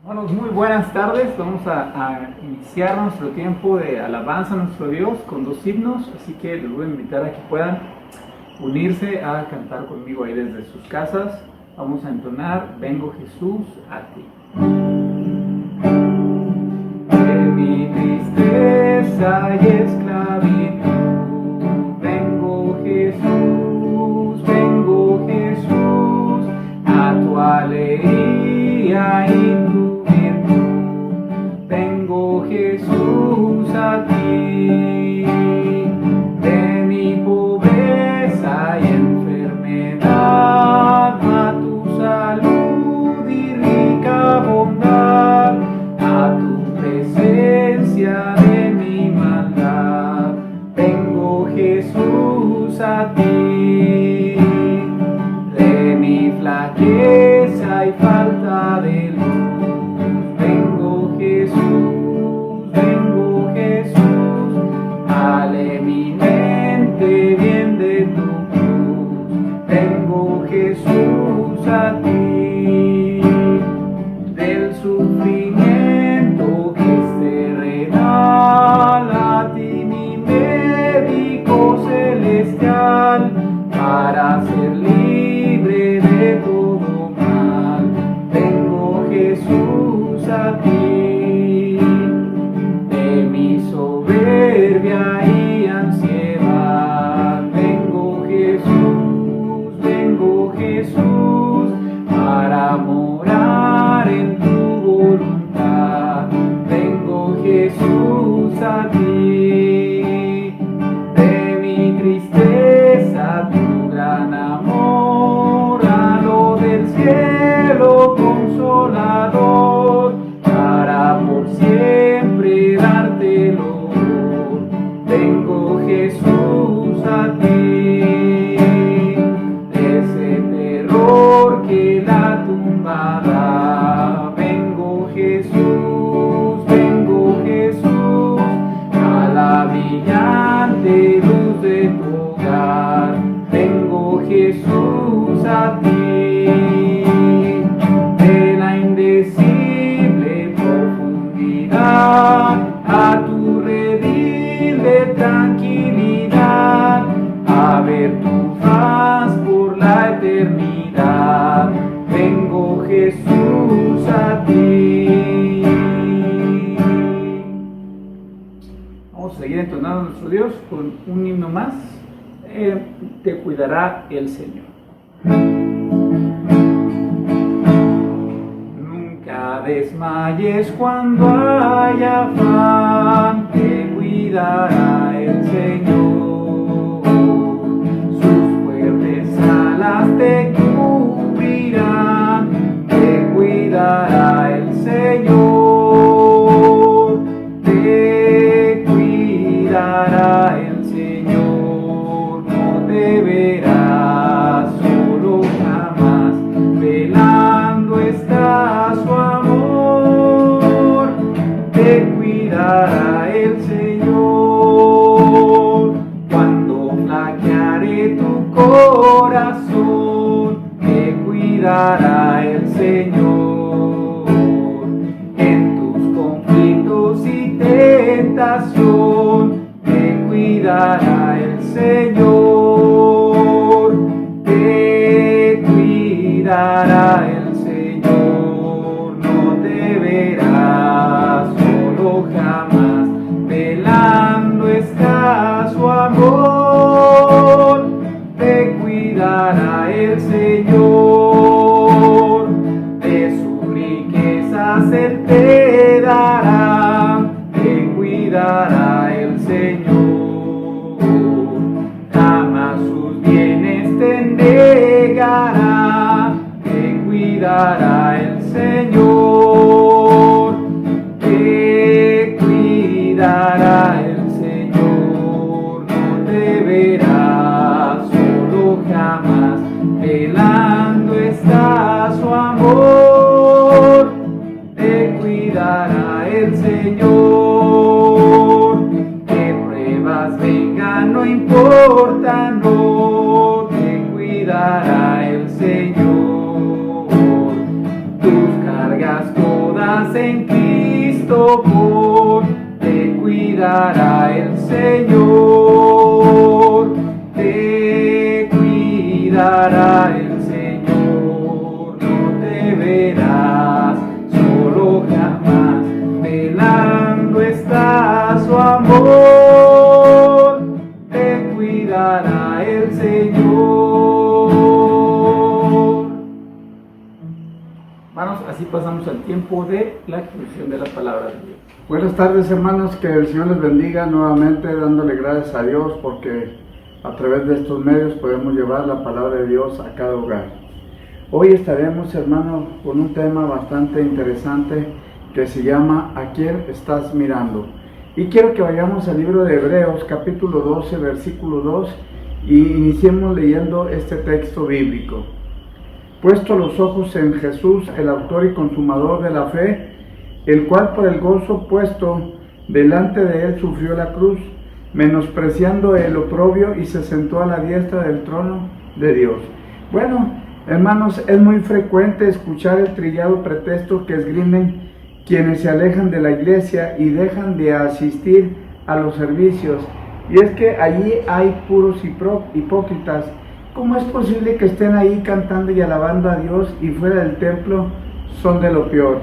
Bueno, muy buenas tardes. Vamos a iniciar nuestro tiempo de alabanza a nuestro Dios con dos himnos, así que les voy a invitar a que puedan unirse a cantar conmigo ahí desde sus casas. Vamos a entonar Vengo Jesús a ti. De mi tristeza y esclavitud, vengo Jesús, a tu alegría y tu virtud, vengo Jesús a ti. De mi pobreza y enfermedad, a tu salud y rica bondad, a tu presencia de mi maldad, vengo Jesús a ti. De mi flaqueza y falta de luz, vengo Jesús, ale mi mente bien de tu cruz, vengo Jesús a ti. Del sufrimiento que es terrenal, a ti mi médico celestial, para ser libre de todo mal, vengo Jesús a ti. De mi soberbia y ansiedad, vengo Jesús, para morar en tu voluntad, vengo Jesús a ti. De mi tristeza tu gran amor, a lo del cielo consolador, para por siempre darte el honor, vengo Jesús a ti. De ese terror que la tumba da, vengo Jesús, a la brillante luz de tu hogar, vengo Jesús a ti. De la indecible profundidad, a tu redil de tranquilidad, a ver tu faz por la eternidad, vengo Jesús a ti. Vamos a seguir entonando a nuestro Dios con un himno más. Te cuidará el Señor. Nunca desmayes cuando haya afán, te cuidará el Señor. Sus fuertes alas te cubrirán, te cuidará el Señor. Te cuidará el Señor, no te verás solo jamás, velando está su amor. Te cuidará el Señor cuando flaqueare tu corazón, te cuidará el Señor en tus conflictos y tentación, te cuidará el Señor. Te cuidará el Señor, no te verás solo jamás, velando está su amor. Te cuidará el Señor, de sus riquezas Él te dará, te cuidará el Señor, jamás sus bienes te negará, te cuidará el Señor. Te cuidará el Señor, no te verás solo jamás, velando está su amor. Te cuidará el Señor, que pruebas vengan no importa, no, te cuidará el Señor. Tus cargas todas Cristo por, te cuidará el Señor, te cuidará el Señor, no te verás solo jamás, velando está su amor, te cuidará el Señor. Hermanos, así pasamos al tiempo de la exposición de la palabra de Dios. Buenas tardes, hermanos, que el Señor les bendiga nuevamente, dándole gracias a Dios porque a través de estos medios podemos llevar la palabra de Dios a cada hogar. Hoy estaremos, hermanos, con un tema bastante interesante que se llama ¿A quién estás mirando? Y quiero que vayamos al libro de Hebreos, capítulo 12, versículo 2, y iniciemos leyendo este texto bíblico. Puesto los ojos en Jesús, el autor y consumador de la fe, el cual por el gozo puesto delante de él sufrió la cruz, menospreciando el oprobio, y se sentó a la diestra del trono de Dios. Bueno, hermanos, es muy frecuente escuchar el trillado pretexto que esgrimen quienes se alejan de la iglesia y dejan de asistir a los servicios, y es que allí hay puros hipócritas. ¿Cómo es posible que estén ahí cantando y alabando a Dios y fuera del templo son de lo peor?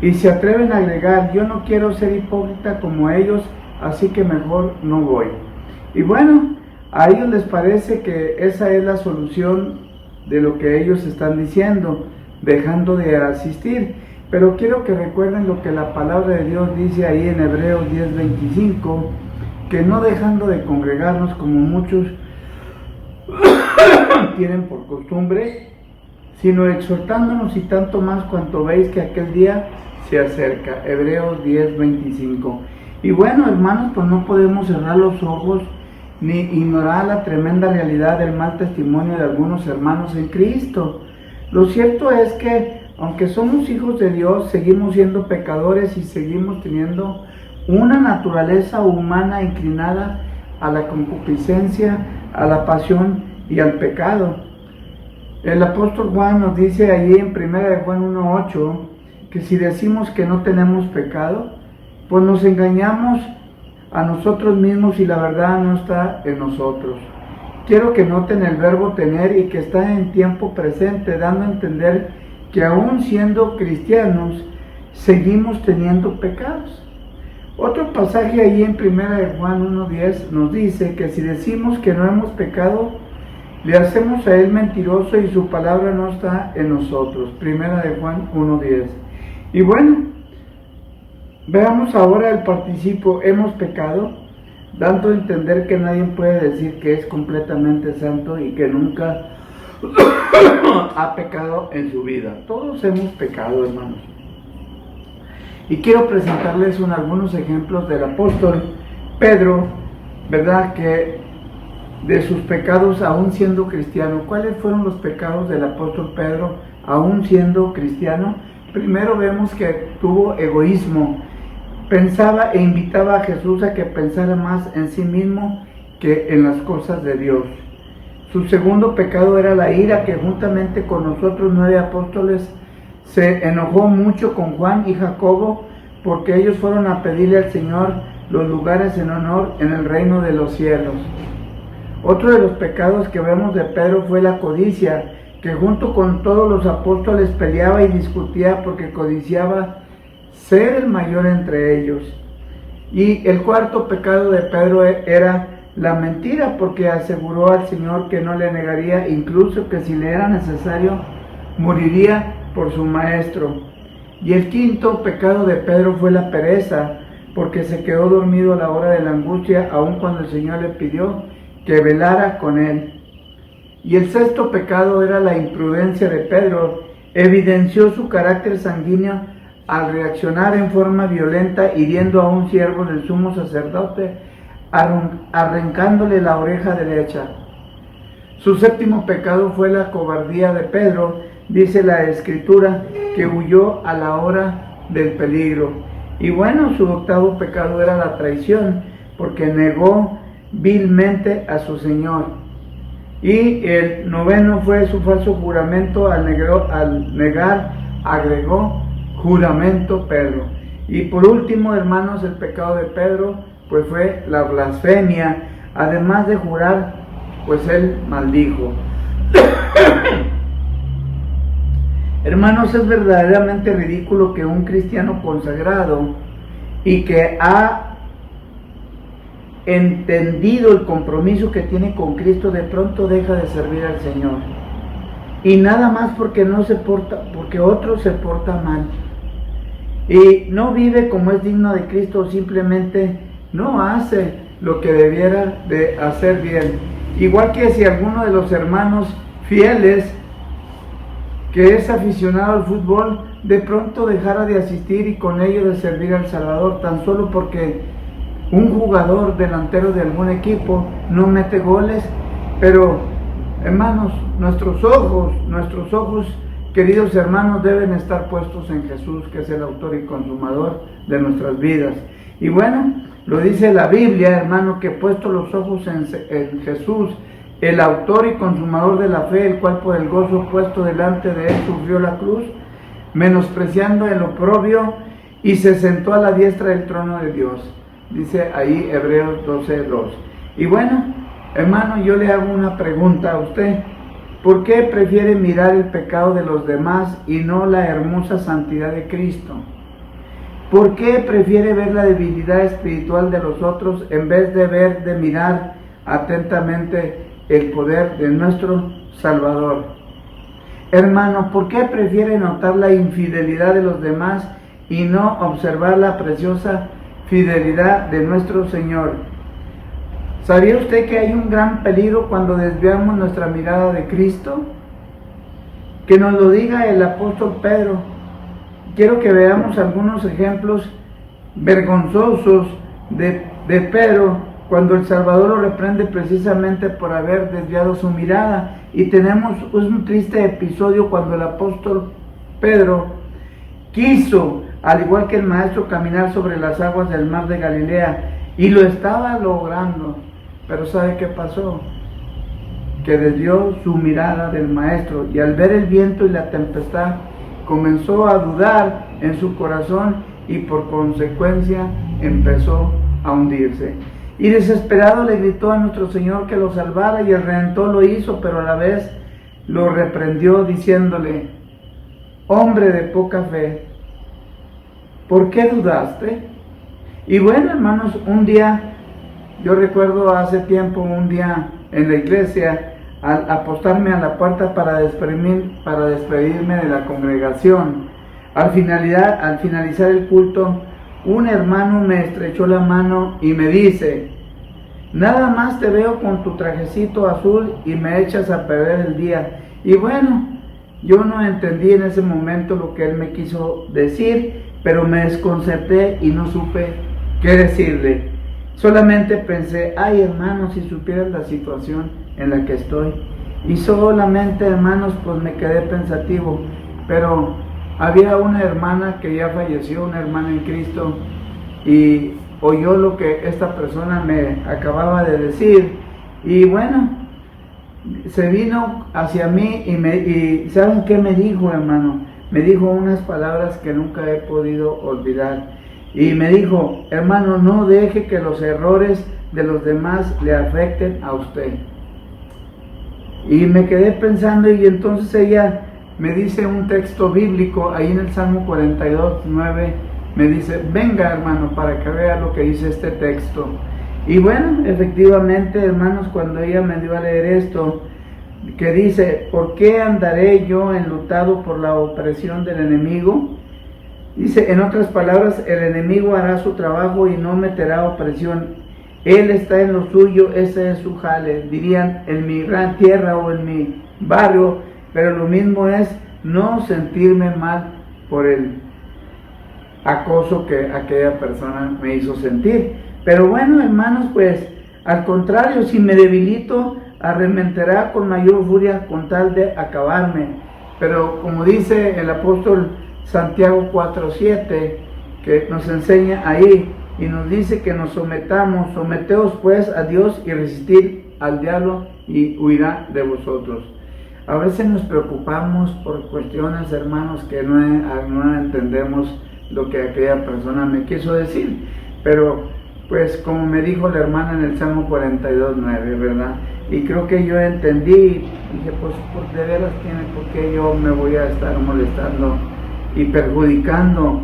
Y se atreven a agregar: yo no quiero ser hipócrita como ellos, así que mejor no voy. Y bueno, a ellos les parece que esa es la solución de lo que ellos están diciendo, dejando de asistir. Pero quiero que recuerden lo que la palabra de Dios dice ahí en Hebreos 10:25, que no dejando de congregarnos como muchos tienen por costumbre, sino exhortándonos, y tanto más cuanto veis que aquel día se acerca. Hebreos 10:25. Y bueno, hermanos, pues no podemos cerrar los ojos ni ignorar la tremenda realidad del mal testimonio de algunos hermanos en Cristo. Lo cierto es que, aunque somos hijos de Dios, seguimos siendo pecadores y seguimos teniendo una naturaleza humana inclinada a la concupiscencia, a la pasión y al pecado. El apóstol Juan nos dice allí en 1 de Juan 1:8 que si decimos que no tenemos pecado, pues nos engañamos a nosotros mismos y la verdad no está en nosotros. Quiero que noten el verbo tener y que está en tiempo presente, dando a entender que aún siendo cristianos seguimos teniendo pecados. Otro pasaje ahí en 1 de Juan 1:10 nos dice que si decimos que no hemos pecado, le hacemos a él mentiroso y su palabra no está en nosotros. 1 de Juan 1:10. Y bueno, veamos ahora el participio hemos pecado, dando a entender que nadie puede decir que es completamente santo y que nunca ha pecado en su vida. Todos hemos pecado, hermanos. Y quiero presentarles algunos ejemplos del apóstol Pedro, ¿verdad? Que de sus pecados aún siendo cristiano. ¿Cuáles fueron los pecados del apóstol Pedro aún siendo cristiano? Primero vemos que tuvo egoísmo. Pensaba e invitaba a Jesús a que pensara más en sí mismo que en las cosas de Dios. Su segundo pecado era la ira, que juntamente con nosotros 9 apóstoles se enojó mucho con Juan y Jacobo, porque ellos fueron a pedirle al Señor los lugares en honor en el reino de los cielos. Otro de los pecados que vemos de Pedro fue la codicia, que junto con todos los apóstoles peleaba y discutía porque codiciaba ser el mayor entre ellos. Y el cuarto pecado de Pedro era la mentira, porque aseguró al Señor que no le negaría, incluso que si le era necesario, moriría por su maestro. Y el quinto pecado de Pedro fue la pereza, porque se quedó dormido a la hora de la angustia, aun cuando el Señor le pidió que velara con él. Y el sexto pecado era la imprudencia de Pedro. Evidenció su carácter sanguíneo al reaccionar en forma violenta, hiriendo a un siervo del sumo sacerdote, arrancándole la oreja derecha. Su séptimo pecado fue la cobardía de Pedro. Dice la Escritura que huyó a la hora del peligro. Y bueno, su octavo pecado era la traición, porque negó vilmente a su Señor. Y el noveno fue su falso juramento. Al negar agregó juramento Pedro. Y por último, hermanos, el pecado de Pedro, pues fue la blasfemia. Además de jurar, pues él maldijo. Hermanos, es verdaderamente ridículo que un cristiano consagrado y que ha entendido el compromiso que tiene con Cristo, de pronto deja de servir al Señor. Y nada más porque otro se porta mal. Y no vive como es digno de Cristo, simplemente no hace lo que debiera de hacer bien. Igual que si alguno de los hermanos fieles que es aficionado al fútbol, de pronto dejara de asistir y con ello de servir al Salvador, tan solo porque un jugador delantero de algún equipo no mete goles. Pero hermanos, nuestros ojos, queridos hermanos, deben estar puestos en Jesús, que es el autor y consumador de nuestras vidas. Y bueno, lo dice la Biblia, hermano, que puesto los ojos en Jesús, el autor y consumador de la fe, el cual por el gozo puesto delante de él sufrió la cruz, menospreciando el oprobio, y se sentó a la diestra del trono de Dios. Dice ahí Hebreos 12:2. Y bueno, hermano, yo le hago una pregunta a usted. ¿Por qué prefiere mirar el pecado de los demás y no la hermosa santidad de Cristo? ¿Por qué prefiere ver la debilidad espiritual de los otros en vez de mirar atentamente el poder de nuestro Salvador? Hermano, ¿por qué prefiere notar la infidelidad de los demás y no observar la preciosa fidelidad de nuestro Señor? ¿Sabía usted que hay un gran peligro cuando desviamos nuestra mirada de Cristo? Que nos lo diga el apóstol Pedro. Quiero que veamos algunos ejemplos vergonzosos de Pedro, cuando el Salvador lo reprende precisamente por haber desviado su mirada. Y tenemos un triste episodio cuando el apóstol Pedro quiso, al igual que el maestro, caminar sobre las aguas del mar de Galilea, y lo estaba logrando. Pero ¿sabe qué pasó? Que desvió su mirada del maestro, y al ver el viento y la tempestad, comenzó a dudar en su corazón y por consecuencia empezó a hundirse. Y desesperado le gritó a nuestro Señor que lo salvara, y el Redentor lo hizo, pero a la vez lo reprendió diciéndole: hombre de poca fe, ¿por qué dudaste? Y bueno, hermanos, un día, yo recuerdo hace tiempo, un día en la iglesia, al apostarme a la puerta para despedirme de la congregación, al finalizar el culto, un hermano me estrechó la mano y me dice: nada más te veo con tu trajecito azul y me echas a perder el día. Y bueno, yo no entendí en ese momento lo que él me quiso decir, pero me desconcerté y no supe qué decirle. Solamente pensé: ay, hermanos, si supieras la situación en la que estoy. Y solamente, hermanos, pues me quedé pensativo. Pero había una hermana que ya falleció, una hermana en Cristo, y oyó lo que esta persona me acababa de decir. Y bueno, se vino hacia mí y ¿saben qué me dijo, hermano? Me dijo unas palabras que nunca he podido olvidar. Y me dijo: hermano, no deje que los errores de los demás le afecten a usted. Y me quedé pensando, y entonces ella me dice un texto bíblico ahí en el Salmo 42:9. Me dice: venga, hermano, para que vea lo que dice este texto. Y bueno, efectivamente, hermanos, cuando ella me dio a leer esto, que dice: ¿por qué andaré yo enlutado por la opresión del enemigo? Dice, en otras palabras, el enemigo hará su trabajo y no meterá opresión. Él está en lo suyo, ese es su jale, dirían en mi gran tierra o en mi barrio, pero lo mismo es no sentirme mal por el acoso que aquella persona me hizo sentir. Pero bueno, hermanos, pues al contrario, si me debilito, arremeterá con mayor furia con tal de acabarme. Pero como dice el apóstol Santiago 4:7, que nos enseña ahí y nos dice que nos someteos pues a Dios y resistir al diablo y huirá de vosotros. A veces nos preocupamos por cuestiones, hermanos, que no entendemos lo que aquella persona me quiso decir, pero pues como me dijo la hermana en el Salmo 42:9, ¿verdad? Y creo que yo entendí, dije, pues de veras tiene, ¿por qué yo me voy a estar molestando y perjudicando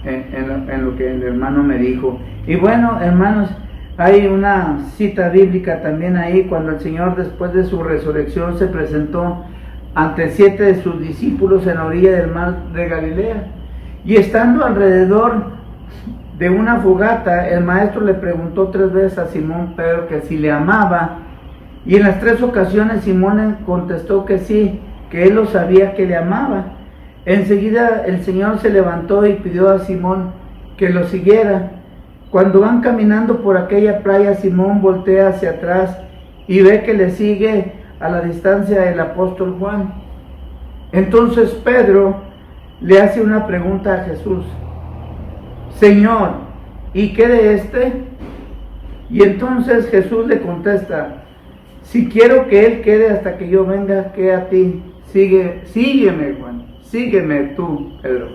en lo que el hermano me dijo? Y bueno, hermanos, hay una cita bíblica también ahí, cuando el Señor después de su resurrección se presentó ante 7 de sus discípulos en la orilla del mar de Galilea, y estando alrededor de una fogata, el maestro le preguntó 3 veces a Simón Pedro que si le amaba, y en las 3 ocasiones Simón contestó que sí, que él lo sabía, que le amaba. Enseguida el Señor se levantó y pidió a Simón que lo siguiera. Cuando van caminando por aquella playa, Simón voltea hacia atrás y ve que le sigue a la distancia el apóstol Juan. Entonces Pedro le hace una pregunta a Jesús: Señor, ¿y qué de este? Y entonces Jesús le contesta: si quiero que él quede hasta que yo venga, ¿qué a ti? Sígueme, Juan, sígueme tú, Pedro.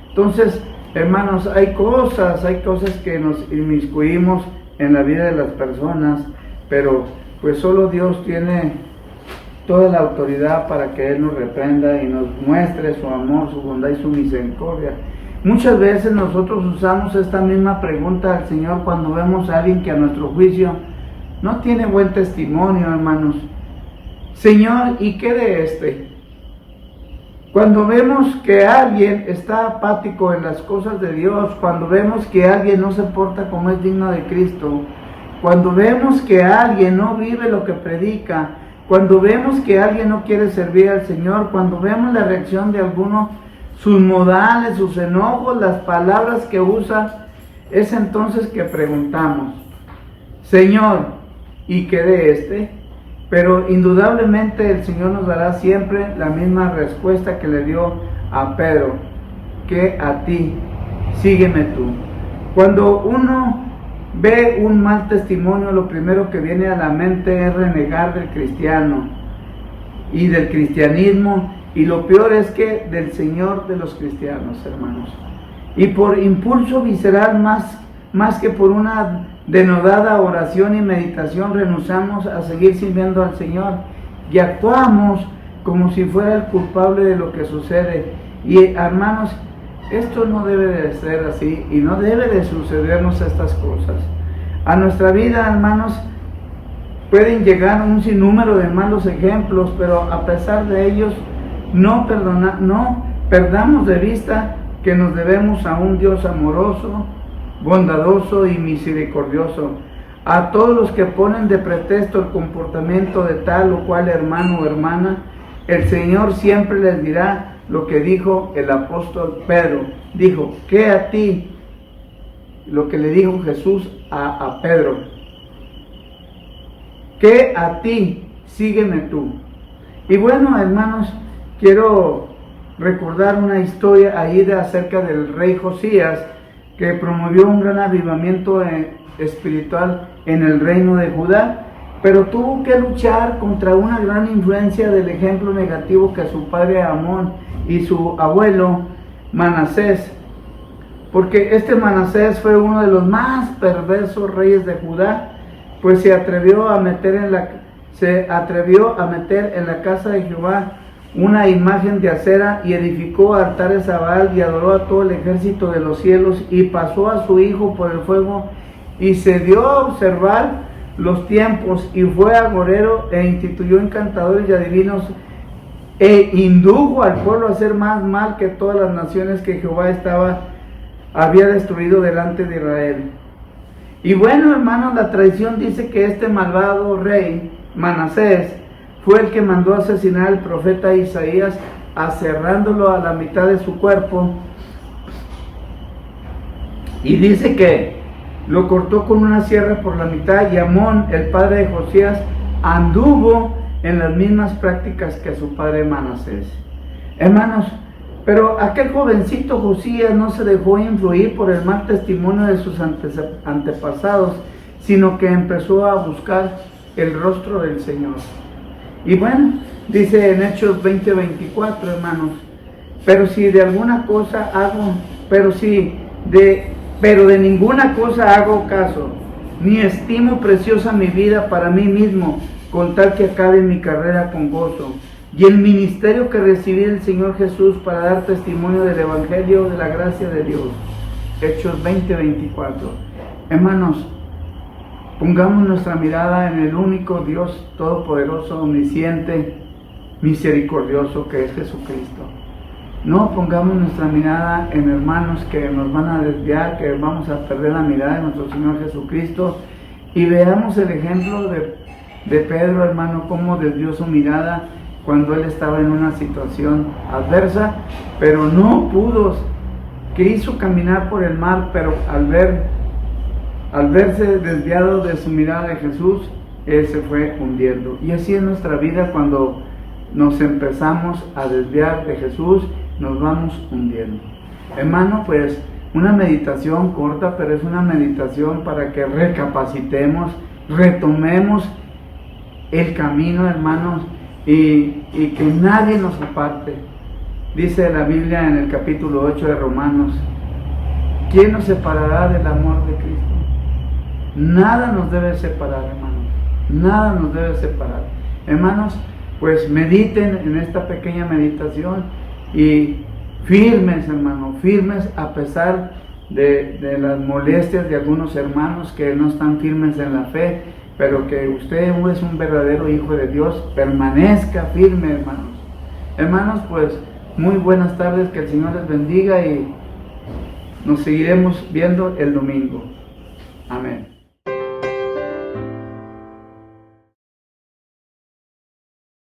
Entonces, hermanos, hay cosas que nos inmiscuimos en la vida de las personas, pero pues solo Dios tiene toda la autoridad para que Él nos reprenda y nos muestre su amor, su bondad y su misericordia. Muchas veces nosotros usamos esta misma pregunta al Señor cuando vemos a alguien que a nuestro juicio no tiene buen testimonio, hermanos. Señor, ¿y qué de este? Cuando vemos que alguien está apático en las cosas de Dios, cuando vemos que alguien no se porta como es digno de Cristo, cuando vemos que alguien no vive lo que predica, cuando vemos que alguien no quiere servir al Señor, cuando vemos la reacción de alguno, sus modales, sus enojos, las palabras que usa, es entonces que preguntamos: Señor, ¿y qué de este? Pero indudablemente el Señor nos dará siempre la misma respuesta que le dio a Pedro: que a ti, sígueme tú. Cuando uno ve un mal testimonio, lo primero que viene a la mente es renegar del cristiano y del cristianismo, y lo peor es que del Señor de los cristianos, hermanos. Y por impulso visceral, más que por una denodada oración y meditación, renunciamos a seguir sirviendo al Señor y actuamos como si fuera el culpable de lo que sucede. Y hermanos, esto no debe de ser así y no debe de sucedernos estas cosas. A nuestra vida, hermanos, pueden llegar un sinnúmero de malos ejemplos, pero a pesar de ellos, no perdamos de vista que nos debemos a un Dios amoroso, bondadoso y misericordioso. A todos los que ponen de pretexto el comportamiento de tal o cual hermano o hermana, el Señor siempre les dirá lo que dijo el apóstol Pedro. Dijo: ¿qué a ti? Lo que le dijo Jesús a Pedro: ¿qué a ti? Sígueme tú. Y bueno, hermanos, quiero recordar una historia ahí acerca del rey Josías, que promovió un gran avivamiento espiritual en el reino de Judá, pero tuvo que luchar contra una gran influencia del ejemplo negativo que su padre Amón y su abuelo Manasés, porque este Manasés fue uno de los más perversos reyes de Judá, pues se atrevió a meter en la casa de Jehová una imagen de acera y edificó altares a Baal y adoró a todo el ejército de los cielos, y pasó a su hijo por el fuego y se dio a observar los tiempos, y fue agorero e instituyó encantadores y adivinos, e indujo al pueblo a hacer más mal que todas las naciones que Jehová había destruido delante de Israel. Y bueno, hermanos, la tradición dice que este malvado rey Manasés fue el que mandó asesinar al profeta Isaías, aserrándolo a la mitad de su cuerpo, y dice que lo cortó con una sierra por la mitad, y Amón, el padre de Josías, anduvo en las mismas prácticas que su padre Manasés. Hermanos, pero aquel jovencito Josías no se dejó influir por el mal testimonio de sus antepasados, sino que empezó a buscar el rostro del Señor. Y bueno, dice en Hechos 20:24, hermanos, pero si de alguna cosa hago, pero de ninguna cosa hago caso, ni estimo preciosa mi vida para mí mismo, con tal que acabe mi carrera con gozo, y el ministerio que recibí del Señor Jesús para dar testimonio del Evangelio de la gracia de Dios. Hechos 20:24. Hermanos, pongamos nuestra mirada en el único Dios todopoderoso, omnisciente, misericordioso, que es Jesucristo. No pongamos nuestra mirada en hermanos que nos van a desviar, que vamos a perder la mirada de nuestro Señor Jesucristo, y veamos el ejemplo de Pedro, hermano, cómo desvió su mirada cuando él estaba en una situación adversa, pero no pudo, quiso caminar por el mar, pero al verse desviado de su mirada de Jesús, él se fue hundiendo. Y así es nuestra vida, cuando nos empezamos a desviar de Jesús, nos vamos hundiendo. Hermano, pues una meditación corta, pero es una meditación para que recapacitemos, retomemos el camino, hermanos, y que nadie nos aparte. Dice la Biblia en el capítulo 8 de Romanos: ¿quién nos separará del amor de Cristo? Nada nos debe separar, hermanos. Nada nos debe separar. Hermanos, pues mediten en esta pequeña meditación y firmes, hermanos, firmes a pesar de las molestias de algunos hermanos que no están firmes en la fe, pero que usted es un verdadero hijo de Dios, permanezca firme, hermanos. Hermanos, pues muy buenas tardes, que el Señor les bendiga y nos seguiremos viendo el domingo. Amén.